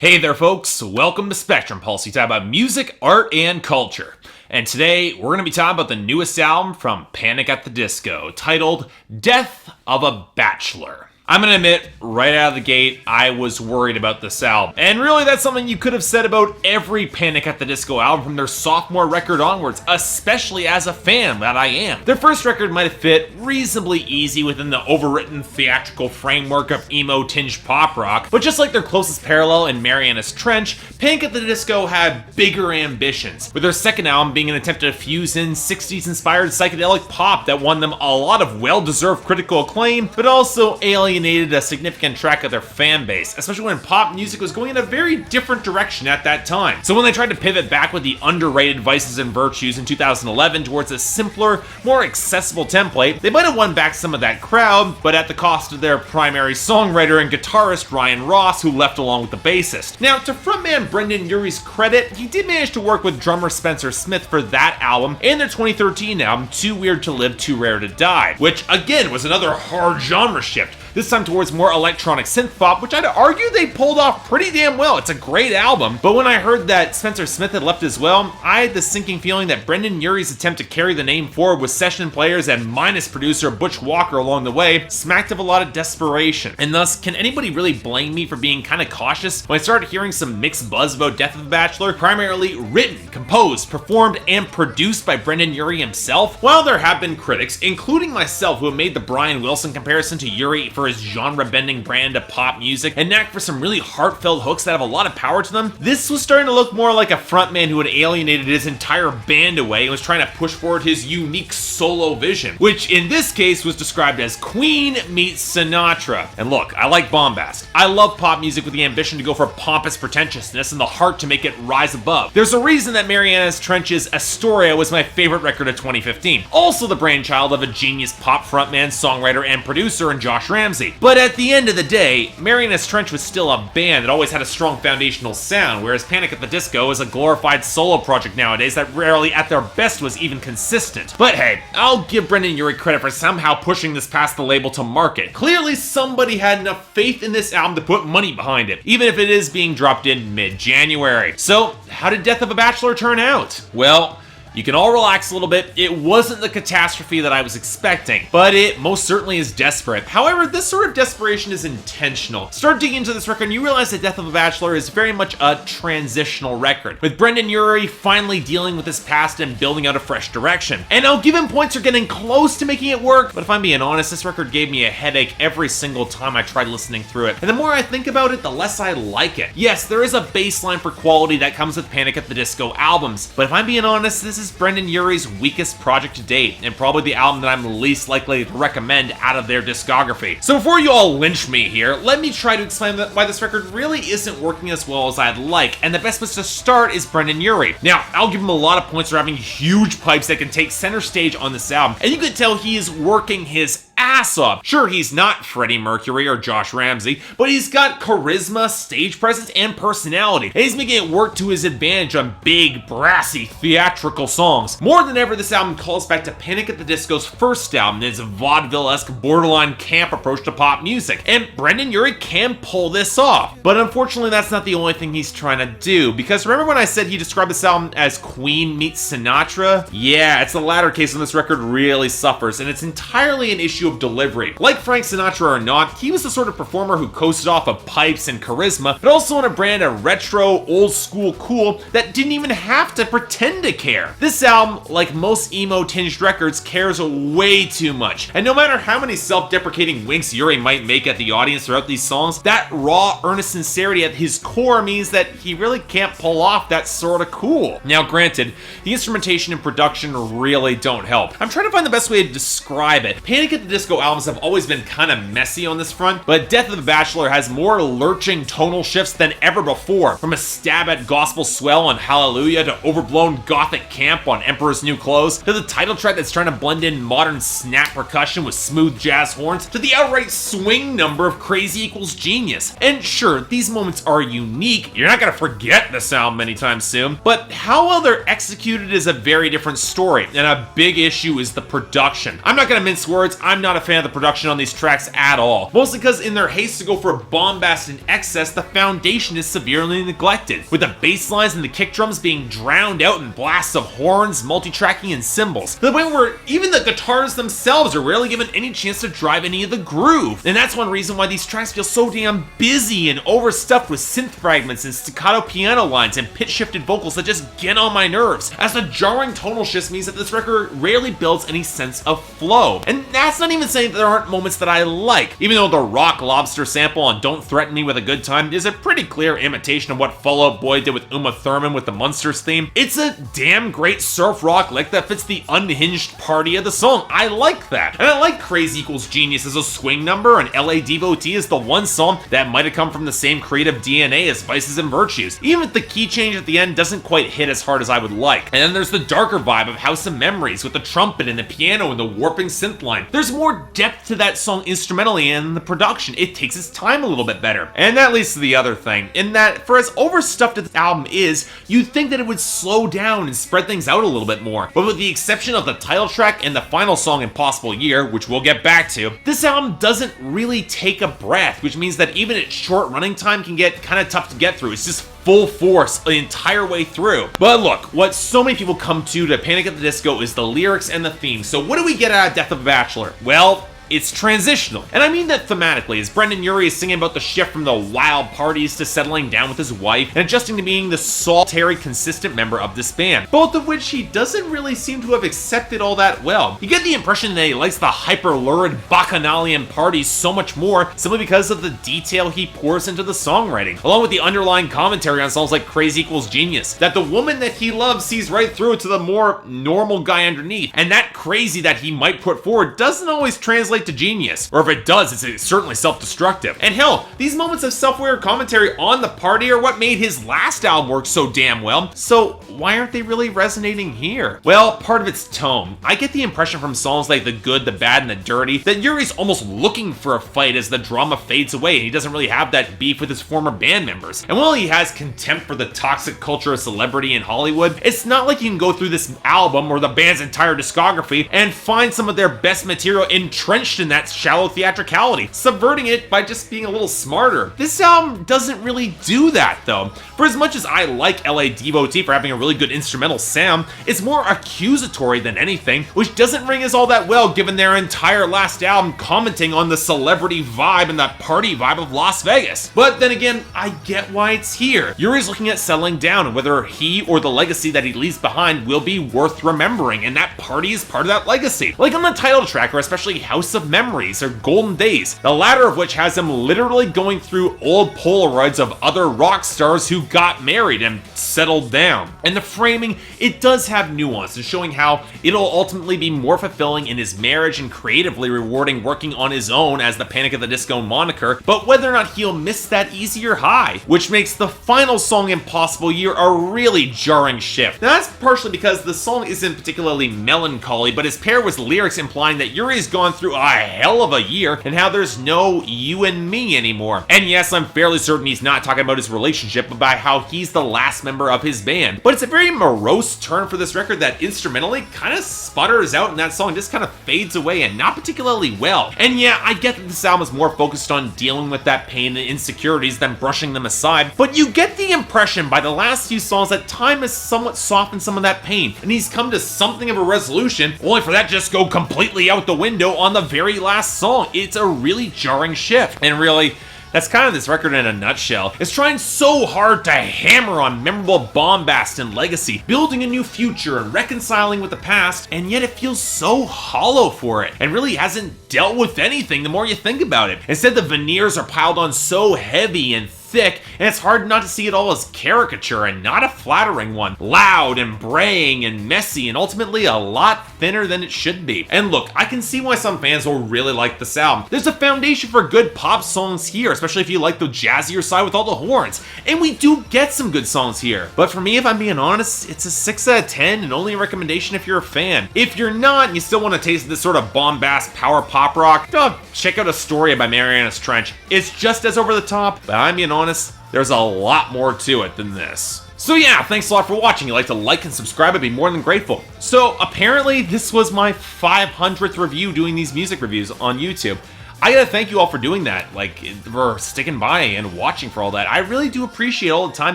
Hey there folks, welcome to Spectrum Pulse. We talk about music, art, and culture. And today, we're going to be talking about the newest album from Panic! At the Disco, titled Death of a Bachelor. I'm going to admit, right out of the gate, I was worried about this album. And really, that's something you could have said about every Panic! At the Disco album from their sophomore record onwards, especially as a fan that I am. Their first record might have fit reasonably easy within the overwritten theatrical framework of emo-tinged pop rock, but just like their closest parallel in Mariana's Trench, Panic! At the Disco had bigger ambitions, with their second album being an attempt to fuse in 60s-inspired psychedelic pop that won them a lot of well-deserved critical acclaim, but also alienated a significant track of their fan base, especially when pop music was going in a very different direction at that time. So when they tried to pivot back with the underrated Vices and Virtues in 2011 towards a simpler, more accessible template, they might have won back some of that crowd, but at the cost of their primary songwriter and guitarist Ryan Ross, who left along with the bassist. Now, to frontman Brendon Urie's credit, he did manage to work with drummer Spencer Smith for that album and their 2013 album Too Weird to Live, Too Rare to Die, which again was another hard genre shift, this time towards more electronic synth pop, which I'd argue they pulled off pretty damn well. It's a great album, but when I heard that Spencer Smith had left as well, I had the sinking feeling that Brendon Urie's attempt to carry the name forward with session players and minus producer Butch Walker along the way smacked of a lot of desperation. And thus, can anybody really blame me for being kind of cautious when I started hearing some mixed buzz about Death of a Bachelor, primarily written, composed, performed, and produced by Brendon Urie himself? While there have been critics, including myself, who have made the Brian Wilson comparison to Urie for his genre-bending brand of pop music and knack for some really heartfelt hooks that have a lot of power to them, this was starting to look more like a frontman who had alienated his entire band away and was trying to push forward his unique solo vision, which in this case was described as Queen meets Sinatra. And look, I like bombast. I love pop music with the ambition to go for pompous pretentiousness and the heart to make it rise above. There's a reason that Mariana's Trench's Astoria was my favorite record of 2015. Also the brainchild of a genius pop frontman, songwriter, and producer in Josh Ramsey. But at the end of the day, Mariana's Trench was still a band that always had a strong foundational sound, whereas Panic! At the Disco is a glorified solo project nowadays that rarely at their best was even consistent. But hey, I'll give Brendon Urie credit for somehow pushing this past the label to market. Clearly somebody had enough faith in this album to put money behind it, even if it is being dropped in mid-January. So, how did Death of a Bachelor turn out? Well, you can all relax a little bit. It wasn't the catastrophe that I was expecting, but it most certainly is desperate. However, this sort of desperation is intentional. Start digging into this record and you realize that Death of a Bachelor is very much a transitional record, with Brendon Urie finally dealing with his past and building out a fresh direction. And I'll give him points for getting close to making it work, but if I'm being honest, this record gave me a headache every single time I tried listening through it. And the more I think about it, the less I like it. Yes, there is a baseline for quality that comes with Panic! At the Disco albums, but if I'm being honest, this is Brendon Urie's weakest project to date, and probably the album that I'm least likely to recommend out of their discography. So before you all lynch me here, let me try to explain why this record really isn't working as well as I'd like, and the best place to start is Brendon Urie. Now, I'll give him a lot of points for having huge pipes that can take center stage on this album, and you can tell he's working his ass off. Sure, he's not Freddie Mercury or Josh Ramsey, but he's got charisma, stage presence, and personality, and he's making it work to his advantage on big, brassy, theatrical songs. More than ever, this album calls back to Panic! At the Disco's first album and its vaudeville-esque, borderline camp approach to pop music, and Brendon Urie can pull this off. But unfortunately, that's not the only thing he's trying to do, because remember when I said he described this album as Queen meets Sinatra? Yeah, it's the latter case when this record really suffers, and it's entirely an issue of delivery. Like Frank Sinatra or not, he was the sort of performer who coasted off of pipes and charisma, but also in a brand of retro, old school cool that didn't even have to pretend to care. This album, like most emo-tinged records, cares way too much. And no matter how many self-deprecating winks Urie might make at the audience throughout these songs, that raw, earnest sincerity at his core means that he really can't pull off that sort of cool. Now granted, the instrumentation and production really don't help. I'm trying to find the best way to describe it. Panic! At the Disco albums have always been kind of messy on this front, but Death of the Bachelor has more lurching tonal shifts than ever before, from a stab at gospel swell on Hallelujah to overblown gothic camp on Emperor's New Clothes, to the title track that's trying to blend in modern snap percussion with smooth jazz horns, to the outright swing number of Crazy Equals Genius. And sure, these moments are unique, you're not gonna forget this album anytime soon, but how well they're executed is a very different story, and a big issue is the production. I'm not gonna mince words, I'm not a fan of the production on these tracks at all, mostly because in their haste to go for bombast and excess, the foundation is severely neglected, with the bass lines and the kick drums being drowned out in blasts of horns, multi-tracking, and cymbals, to the point where even the guitars themselves are rarely given any chance to drive any of the groove. And that's one reason why these tracks feel so damn busy and overstuffed with synth fragments and staccato piano lines and pitch-shifted vocals that just get on my nerves, as the jarring tonal shifts means that this record rarely builds any sense of flow. And that's not even saying that there aren't moments that I like, even though the Rock Lobster sample on Don't Threaten Me with a Good Time is a pretty clear imitation of what Fall Out Boy did with Uma Thurman with the Munsters theme. It's a damn great surf rock lick that fits the unhinged party of the song. I like that. And I like Crazy Equals Genius as a swing number, and LA Devotee is the one song that might have come from the same creative DNA as Vices and Virtues, even if the key change at the end doesn't quite hit as hard as I would like. And then there's the darker vibe of House of Memories with the trumpet and the piano and the warping synth line. There's more depth to that song instrumentally and in the production. It takes its time a little bit better. And that leads to the other thing, in that for as overstuffed as this album is, you'd think that it would slow down and spread things out a little bit more. But with the exception of the title track and the final song Impossible Year, which we'll get back to, this album doesn't really take a breath, which means that even its short running time can get kind of tough to get through. It's just full force the entire way through. But look, what so many people come to Panic at the Disco is the lyrics and the theme. So what do we get out of Death of a Bachelor? Well, it's transitional. And I mean that thematically, as Brendon Urie is singing about the shift from the wild parties to settling down with his wife and adjusting to being the solitary, consistent member of this band, both of which he doesn't really seem to have accepted all that well. You get the impression that he likes the hyper-lurid bacchanalian parties so much more simply because of the detail he pours into the songwriting, along with the underlying commentary on songs like Crazy Equals Genius, that the woman that he loves sees right through to the more normal guy underneath, and that crazy that he might put forward doesn't always translate to genius, or if it does, it's certainly self-destructive. And hell, these moments of self-aware commentary on the party are what made his last album work so damn well, so why aren't they really resonating here? Well, part of it's tone. I get the impression from songs like The Good, The Bad, and The Dirty that Urie's almost looking for a fight as the drama fades away and he doesn't really have that beef with his former band members. And while he has contempt for the toxic culture of celebrity in Hollywood, it's not like you can go through this album or the band's entire discography and find some of their best material entrenched in that shallow theatricality, subverting it by just being a little smarter. This album doesn't really do that though. For as much as I like LA Devotee for having a really good instrumental sound, it's more accusatory than anything, which doesn't ring as all that well given their entire last album commenting on the celebrity vibe and that party vibe of Las Vegas. But then again, I get why it's here. Urie's looking at settling down and whether he or the legacy that he leaves behind will be worth remembering, and that party is part of that legacy. Like on the title track, or especially House of Memories or Golden Days, the latter of which has him literally going through old Polaroids of other rock stars who got married and settled down. And the framing, it does have nuance in showing how it'll ultimately be more fulfilling in his marriage and creatively rewarding working on his own as the Panic at the Disco moniker, but whether or not he'll miss that easier high, which makes the final song Impossible Year a really jarring shift. Now that's partially because the song isn't particularly melancholy, but is paired with lyrics implying that Urie's gone through a hell of a year and how there's no you and me anymore. And yes, I'm fairly certain he's not talking about his relationship, but about how he's the last member of his band. But it's a very morose turn for this record that instrumentally kind of sputters out and that song just kind of fades away and not particularly well. And yeah, I get that this album is more focused on dealing with that pain and insecurities than brushing them aside, but you get the impression by the last few songs that time has somewhat softened some of that pain, and he's come to something of a resolution, only for that to just go completely out the window on the very last song. It's a really jarring shift, and really, that's kind of this record in a nutshell. It's trying so hard to hammer on memorable bombast and legacy, building a new future and reconciling with the past, and yet it feels so hollow for it, and really hasn't dealt with anything the more you think about it. Instead, the veneers are piled on so heavy and thick, and it's hard not to see it all as caricature and not a flattering one. Loud and braying and messy and ultimately a lot thinner than it should be. And look, I can see why some fans will really like this album. There's a foundation for good pop songs here, especially if you like the jazzier side with all the horns. And we do get some good songs here. But for me, if I'm being honest, it's a 6 out of 10 and only a recommendation if you're a fan. If you're not and you still want to taste this sort of bombast power pop rock, check out Astoria by Marianas Trench. It's just as over the top, but I'm being honest, honest, there's a lot more to it than this. So yeah, thanks a lot for watching. If you'd like to like and subscribe, I'd be more than grateful. So apparently this was my 500th review doing these music reviews on YouTube. I gotta thank you all for doing that, like, for sticking by and watching for all that. I really do appreciate all the time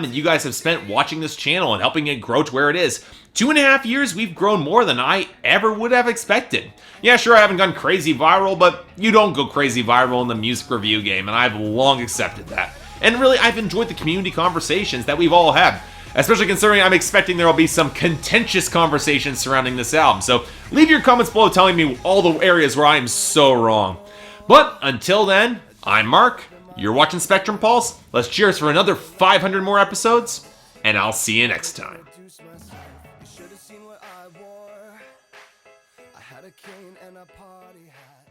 that you guys have spent watching this channel and helping it grow to where it is. 2.5 years, we've grown more than I ever would have expected. Yeah, sure, I haven't gone crazy viral, but you don't go crazy viral in the music review game, and I've long accepted that. And really, I've enjoyed the community conversations that we've all had, especially considering I'm expecting there will be some contentious conversations surrounding this album. So leave your comments below telling me all the areas where I am so wrong. But until then, I'm Mark, you're watching Spectrum Pulse. Let's cheers for another 500 more episodes, and I'll see you next time. I had a cane and a party hat.